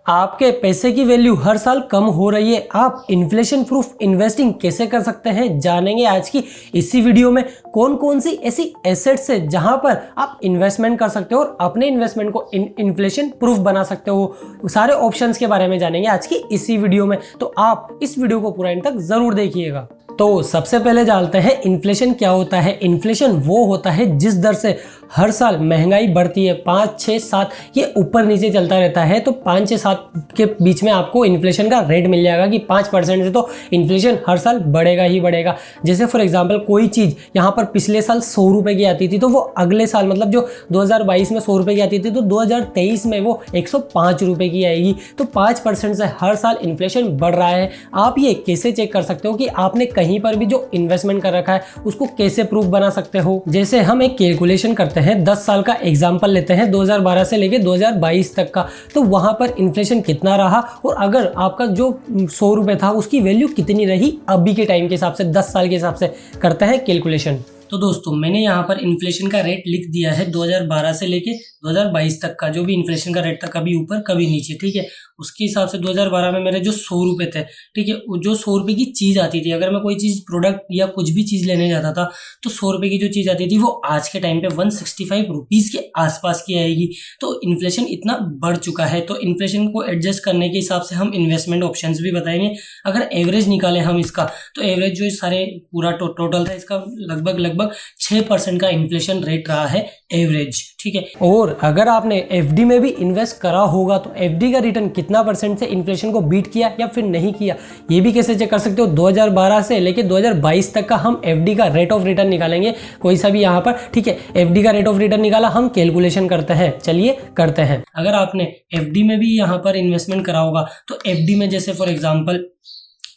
आपके पैसे की वैल्यू हर साल कम हो रही है, आप इन्फ्लेशन प्रूफ इन्वेस्टिंग कैसे कर सकते हैं जानेंगे आज की इसी वीडियो में। कौन कौन सी ऐसी एसेट्स है जहां पर आप इन्वेस्टमेंट कर सकते हो और अपने इन्वेस्टमेंट को इन्फ्लेशन प्रूफ बना सकते हो, सारे ऑप्शंस के बारे में जानेंगे आज की इसी वीडियो में। तो आप इस वीडियो को पूरा एंड तक जरूर देखिएगा। तो सबसे पहले जानते हैं इन्फ्लेशन क्या होता है। इन्फ्लेशन वो होता है जिस दर से हर साल महंगाई बढ़ती है, 5, 6, 7 ये ऊपर नीचे चलता रहता है। तो 5, 6, 7 के बीच में आपको इन्फ्लेशन का रेट मिल जाएगा कि 5% से तो इन्फ्लेशन हर साल बढ़ेगा ही बढ़ेगा। जैसे फॉर एग्जांपल कोई चीज़ यहाँ पर पिछले साल 100 रुपये की आती थी तो वो अगले साल मतलब जो 2022 में 100 रुपये की आती थी तो 2023 में वो 105 रुपये की आएगी। तो 5% से हर साल इन्फ्लेशन बढ़ रहा है। आप ये कैसे चेक कर सकते हो कि आपने कहीं पर भी जो इन्वेस्टमेंट कर रखा है उसको कैसे प्रूफ बना सकते हो। जैसे हम एक कैलकुलेशन करते हैं, 10 साल का एग्जाम्पल लेते हैं 2012 से लेके 2022 तक का। तो वहां पर इन्फ्लेशन कितना रहा और अगर आपका जो 100 रुपये था उसकी वैल्यू कितनी रही अभी के टाइम के हिसाब से, 10 साल के हिसाब से करते हैं कैलकुलेशन। तो दोस्तों मैंने यहाँ पर इन्फ्लेशन का रेट लिख दिया है 2012 से लेके 2022 तक का, जो भी इन्फ्लेशन का रेट था, कभी ऊपर कभी नीचे, ठीक है। उसके हिसाब से 2012 में मेरे जो 100 रुपये थे, ठीक है, जो 100 रुपये की चीज़ आती थी, अगर मैं कोई चीज़ प्रोडक्ट या कुछ भी चीज़ लेने जाता था तो 100 रुपये की जो चीज़ आती थी वो आज के टाइम पे 165 रुपीज़ के आसपास की आएगी। तो इन्फ्लेशन इतना बढ़ चुका है। तो इन्फ्लेशन को एडजस्ट करने के हिसाब से हम इन्वेस्टमेंट ऑप्शंस भी बताएंगे। अगर एवरेज निकालें हम इसका, तो एवरेज जो सारे पूरा टोटल था इसका लगभग 6% का इन्फ्लेशन रेट रहा है एवरेज, ठीक है। और अगर आपने एफडी में भी इन्वेस्ट करा होगा तो एफडी का रिटर्न कितना परसेंट से इन्फ्लेशन को बीट किया या फिर नहीं किया, ये भी कैसे चेक कर सकते हो। 2012 से लेके 2022 तक का हम एफडी का रेट ऑफ रिटर्न निकालेंगे, कोई सा भी यहाँ पर, ठीक है। एफडी का रेट ऑफ रिटर्न निकाला, हम कैलकुलेशन करते हैं, चलिए करते हैं। अगर आपने एफडी में भी यहाँ पर इन्वेस्टमेंट करा होगा तो एफडी में जैसे फॉर एग्जाम्पल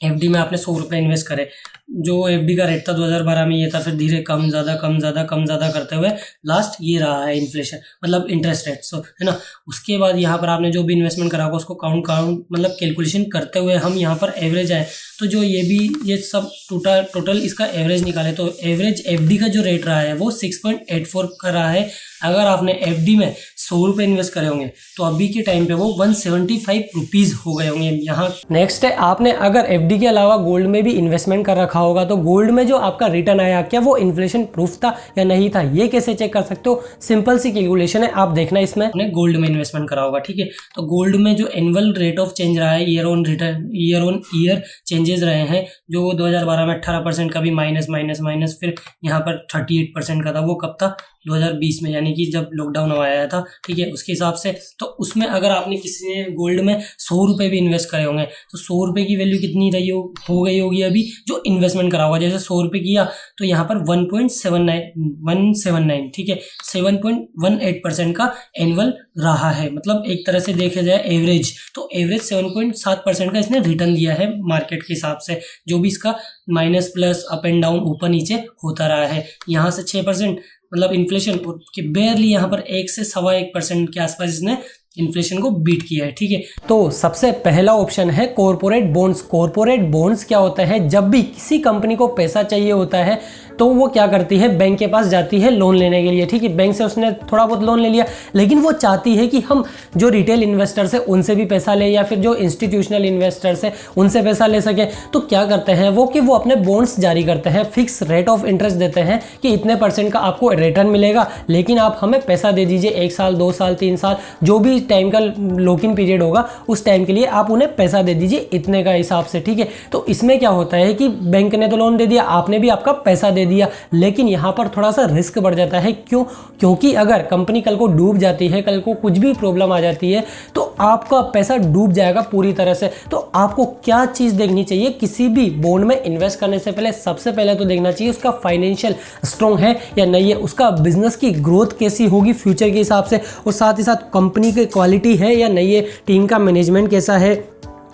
एफडी में आपने 100 रुपये इन्वेस्ट करे, जो एफडी का रेट था 2012 में ये था, फिर धीरे कम ज़्यादा करते हुए लास्ट ये रहा है इन्फ्लेशन, मतलब इंटरेस्ट रेट, सो है ना। उसके बाद यहाँ पर आपने जो भी इन्वेस्टमेंट करा होगा उसको काउंट मतलब कैलकुलेशन करते हुए हम यहाँ पर एवरेज आए। तो जो ये सब टोटल इसका एवरेज निकाले तो एवरेज एफडी का जो रेट रहा है वो 6.84 का रहा है। अगर आपने एफडी में 100 रुपये इन्वेस्ट करे होंगे तो अभी के टाइम पे वो 175 रुपीज़ हो गए होंगे यहाँ। नेक्स्ट है, आपने अगर एफडी के अलावा गोल्ड में भी इन्वेस्टमेंट कर रखा होगा तो गोल्ड में जो आपका रिटर्न आया क्या वो इन्फ्लेशन प्रूफ था या नहीं था, ये कैसे चेक कर सकते हो। सिंपल सी कैलकुलेशन है, आप देखना इसमें। आपने गोल्ड में इन्वेस्टमेंट करा होगा, ठीक है। तो गोल्ड में जो एनुअल रेट ऑफ चेंज रहा है, ईयर ऑन ईयर चेंजेस रहे हैं, जो 2012 में 18% का भी माइनस फिर यहाँ पर 38% का था, वो कब था 2020 में, यानी कि जब लॉकडाउन आया था, ठीक है, उसके हिसाब से। तो उसमें अगर आपने किसी ने गोल्ड में 100 रुपये भी इन्वेस्ट करे होंगे तो 100 रुपये की वैल्यू कितनी रही हो गई होगी अभी जो इन्वेस्टमेंट करा होगा। जैसे 100 रुपये किया तो यहाँ पर 1.79, ठीक है, 7.18% का एनुअल रहा है। मतलब एक तरह से देखा जाए एवरेज, तो एवरेज 7.7% का इसने रिटर्न दिया है मार्केट के हिसाब से, जो भी इसका minus plus up and down ऊपर नीचे होता रहा है। यहाँ से 6% मतलब इन्फ्लेशन के बेयरली यहाँ पर 1 से 1.25% के आसपास इसने इन्फ्लेशन को बीट किया है, ठीक है। तो सबसे पहला ऑप्शन है कॉर्पोरेट बॉन्ड्स। कॉर्पोरेट बॉन्ड्स क्या होता है, जब भी किसी कंपनी को पैसा चाहिए होता है तो वो क्या करती है, बैंक के पास जाती है लोन लेने के लिए, ठीक है। बैंक से उसने थोड़ा बहुत लोन ले लिया, लेकिन वो चाहती है कि हम जो रिटेल इन्वेस्टर्स है उनसे भी पैसा ले या फिर जो इंस्टीट्यूशनल इन्वेस्टर्स है उनसे पैसा ले सके। तो क्या करते हैं वो कि वो अपने बॉन्ड्स जारी करते हैं, फिक्स रेट ऑफ इंटरेस्ट देते हैं कि इतने % का आपको रिटर्न मिलेगा, लेकिन आप हमें पैसा दे दीजिए 1 साल 2 साल 3 साल जो भी टाइम का लॉक इन पीरियड होगा उस टाइम के लिए आप उन्हें पैसा दे दीजिए इतने का हिसाब से, ठीक है। तो इसमें क्या होता है कि बैंक ने तो लोन दे दिया, आपने भी आपका पैसा दे दिया, लेकिन यहां पर थोड़ा सा रिस्क बढ़ जाता है। क्योंकि अगर कंपनी कल को डूब जाती है, कल को कुछ भी प्रॉब्लम आ जाती है तो आपका पैसा डूब जाएगा पूरी तरह से। तो आपको क्या चीज देखनी चाहिए किसी भी बॉन्ड में इन्वेस्ट करने से पहले, सबसे पहले तो देखना चाहिए उसका फाइनेंशियल स्ट्रॉन्ग है या नहीं है, उसका बिजनेस की ग्रोथ कैसी होगी फ्यूचर के हिसाब से, और साथ ही साथ कंपनी की क्वालिटी है या नहीं है, टीम का मैनेजमेंट कैसा है,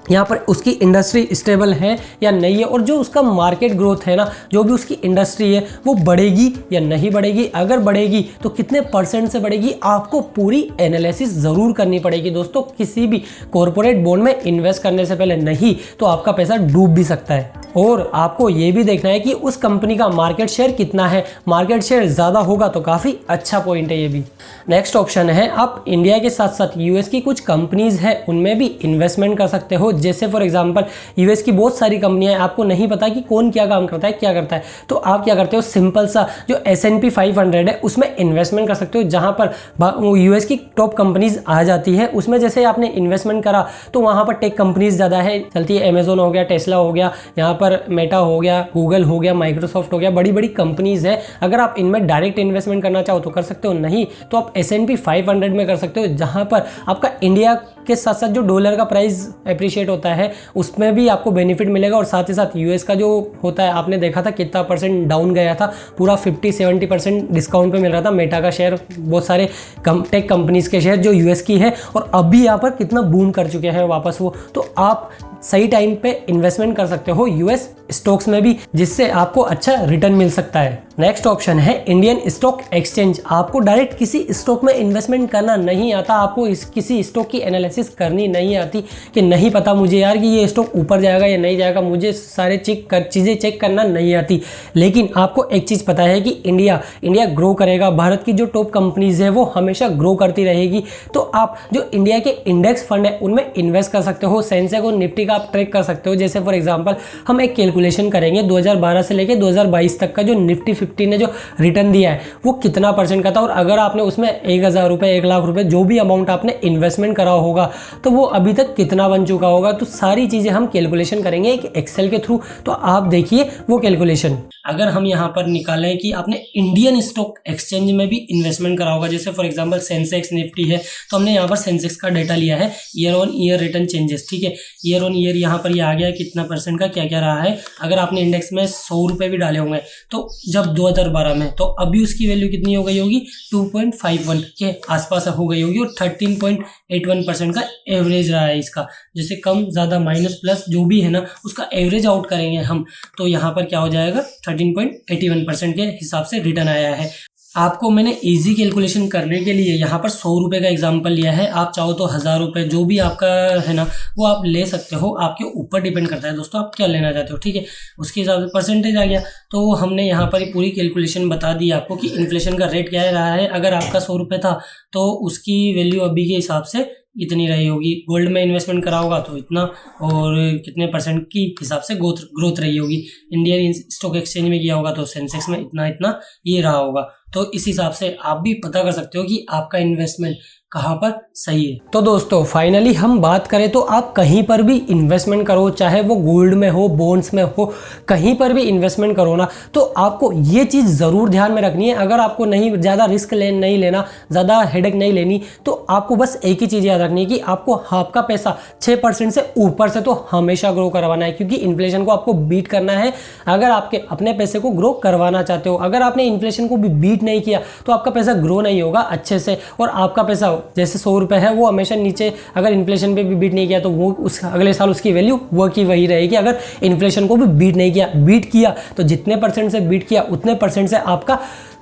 यहाँ पर उसकी इंडस्ट्री स्टेबल है या नहीं है, और जो उसका मार्केट ग्रोथ है ना, जो भी उसकी इंडस्ट्री है वो बढ़ेगी या नहीं बढ़ेगी, अगर बढ़ेगी तो कितने परसेंट से बढ़ेगी, आपको पूरी एनालिसिस ज़रूर करनी पड़ेगी दोस्तों। किसी भी कॉरपोरेट बॉन्ड में इन्वेस्ट करने से पहले, नहीं तो आपका पैसा डूब भी सकता है। और आपको ये भी देखना है कि उस कंपनी का मार्केट शेयर कितना है, मार्केट शेयर ज़्यादा होगा तो काफ़ी अच्छा पॉइंट है ये भी। नेक्स्ट ऑप्शन है, आप इंडिया के साथ साथ यूएस की कुछ कंपनीज है उनमें भी इन्वेस्टमेंट कर सकते हो। जैसे फॉर एग्जांपल यूएस की बहुत सारी कंपनियां हैं, आपको नहीं पता कि कौन क्या काम करता है क्या करता है, तो आप क्या करते हो, सिंपल सा जो S&P 500 है उसमें इन्वेस्टमेंट कर सकते हो, जहां पर यूएस की टॉप कंपनीज आ जाती है। उसमें जैसे आपने इन्वेस्टमेंट करा तो वहां पर टेक कंपनीज ज़्यादा है चलती है, अमेजोन हो गया, टेस्ला हो गया, यहाँ पर मेटा हो गया, गूगल हो गया, माइक्रोसॉफ्ट हो गया, बड़ी बड़ी कंपनीज है। अगर आप इनमें डायरेक्ट इन्वेस्टमेंट करना चाहो तो कर सकते हो, नहीं तो आप S&P 500 में कर सकते हो, जहां पर आपका इंडिया के साथ साथ जो डॉलर का प्राइस अप्रिशिएट होता है उसमें भी आपको बेनिफिट मिलेगा, और साथ ही साथ यूएस का जो होता है, आपने देखा था कितना परसेंट डाउन गया था, पूरा 50-70% डिस्काउंट पे मिल रहा था मेटा का शेयर, बहुत सारे टेक कंपनीज के शेयर जो यूएस की है, और अभी यहाँ पर कितना बूम कर चुके हैं वापस वो। तो आप सही टाइम पे इन्वेस्टमेंट कर सकते हो यूएस स्टॉक्स में भी, जिससे आपको अच्छा रिटर्न मिल सकता है। नेक्स्ट ऑप्शन है इंडियन स्टॉक एक्सचेंज। आपको डायरेक्ट किसी स्टॉक में इन्वेस्टमेंट करना नहीं आता, आपको किसी स्टॉक की एनालिसिस करनी नहीं आती, कि नहीं पता मुझे यार कि ये स्टॉक ऊपर जाएगा या नहीं जाएगा, मुझे सारे चीज़ें चेक करना नहीं आती। लेकिन आपको एक चीज़ पता है कि इंडिया ग्रो करेगा, भारत की जो टॉप कंपनीज है वो हमेशा ग्रो करती रहेगी। तो आप जो इंडिया के इंडेक्स फंड है उनमें इन्वेस्ट कर सकते हो, सेंसेक्स और निफ्टी का आप ट्रैक कर सकते हो। जैसे फॉर एग्जांपल हम एक कैलकुलेशन करेंगे 2012 से लेकर 2022 तक का जो निफ्टी 50 ने जो रिटर्न दिया है वो कितना परसेंट का था, और अगर आपने उसमें 1000 रुपये 1 लाख रुपए जो भी अमाउंट आपने इन्वेस्टमेंट करा होगा तो वो अभी तक कितना बन चुका होगा। तो सारी चीज़ें हम कैलकुलेशन करेंगे एक एक्सेल के थ्रू, तो आप देखिए वो कैलकुलेशन। अगर हम यहाँ पर निकालें कि आपने इंडियन स्टॉक एक्सचेंज में भी इन्वेस्टमेंट करा होगा, जैसे फॉर एग्जांपल सेंसेक्स निफ्टी है, तो हमने यहाँ पर सेंसेक्स का डेटा लिया है year on year return changes, ठीक है, ईयर ऑन ईयर यहाँ पर ये आ गया कितना परसेंट का क्या क्या रहा है। अगर आपने इंडेक्स में 100 रुपये भी डाले होंगे तो जब 2012 में, तो अभी उसकी वैल्यू कितनी हो गई होगी, 2.51 के आसपास हो गई होगी, और 13.81% का एवरेज रहा है इसका। जैसे कम ज़्यादा माइनस प्लस जो भी है ना उसका एवरेज आउट करेंगे हम, तो यहाँ पर क्या हो जाएगा 13.81% के हिसाब से रिटर्न आया है। आपको मैंने इजी कैलकुलेशन करने के लिए यहाँ पर 100 रुपये का एग्जांपल लिया है, आप चाहो तो 1000 रुपये जो भी आपका है ना वो आप ले सकते हो, आपके ऊपर डिपेंड करता है दोस्तों आप क्या लेना चाहते हो, ठीक है, उसके हिसाब से परसेंटेज आ गया। तो हमने यहाँ पर पूरी कैलकुलेशन बता दी आपको कि इन्फ्लेशन का रेट क्या रहा है। अगर आपका 100 रुपये था तो उसकी वैल्यू अभी के हिसाब से इतनी रही होगी, गोल्ड में इन्वेस्टमेंट करा होगा तो इतना, और कितने परसेंट की हिसाब से ग्रोथ रही होगी, इंडियन स्टॉक एक्सचेंज में किया होगा तो सेंसेक्स में इतना इतना ये रहा होगा। तो इस हिसाब से आप भी पता कर सकते हो कि आपका इन्वेस्टमेंट कहाँ पर सही है। तो दोस्तों फाइनली हम बात करें तो आप कहीं पर भी इन्वेस्टमेंट करो, चाहे वो गोल्ड में हो, बॉन्ड्स में हो, कहीं पर भी इन्वेस्टमेंट करो ना, तो आपको ये चीज़ ज़रूर ध्यान में रखनी है। अगर आपको नहीं ज़्यादा रिस्क नहीं लेना, ज़्यादा हेडेक नहीं लेनी, तो आपको बस एक ही चीज़ याद रखनी है कि आपको आपका पैसा 6% से ऊपर से तो हमेशा ग्रो करवाना है, क्योंकि इन्फ्लेशन को आपको बीट करना है अगर आपके अपने पैसे को ग्रो करवाना चाहते हो। अगर आपने इन्फ्लेशन को भी बीट नहीं किया तो आपका पैसा ग्रो नहीं होगा अच्छे से, और आपका पैसा जैसे 100 रुपये है वो हमेशा नीचे, अगर इन्फ्लेशन पे भी बीट नहीं किया तो वो अगले साल उसकी वैल्यू वो की वही रहेगी। अगर इन्फ्लेशन को भी बीट नहीं किया, बीट किया तो जितने परसेंट से बीट किया उतने परसेंट से आपका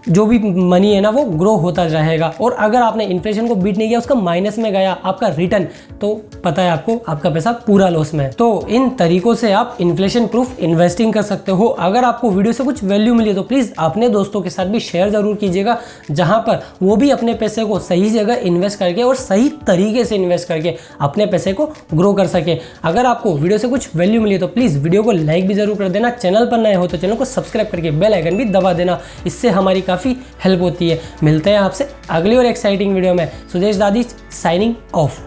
जो भी मनी है ना वो ग्रो होता रहेगा। और अगर आपने इन्फ्लेशन को बीट नहीं किया, उसका माइनस में गया आपका रिटर्न, तो पता है आपको आपका पैसा पूरा लॉस में है। तो इन तरीकों से आप इन्फ्लेशन प्रूफ इन्वेस्टिंग कर सकते हो। अगर आपको वीडियो से कुछ वैल्यू मिली तो प्लीज़ अपने दोस्तों के साथ भी शेयर ज़रूर कीजिएगा, जहां पर वो भी अपने पैसे को सही जगह इन्वेस्ट करके और सही तरीके से इन्वेस्ट करके अपने पैसे को ग्रो कर सके। अगर आपको वीडियो से कुछ वैल्यू मिली तो प्लीज़ वीडियो को लाइक भी ज़रूर कर देना, चैनल पर नए हो तो चैनल को सब्सक्राइब करके बेल आइकन भी दबा देना, इससे हमारी काफ़ी हेल्प होती है। मिलते हैं आपसे अगली और एक्साइटिंग वीडियो में। सुदेश दादी साइनिंग ऑफ।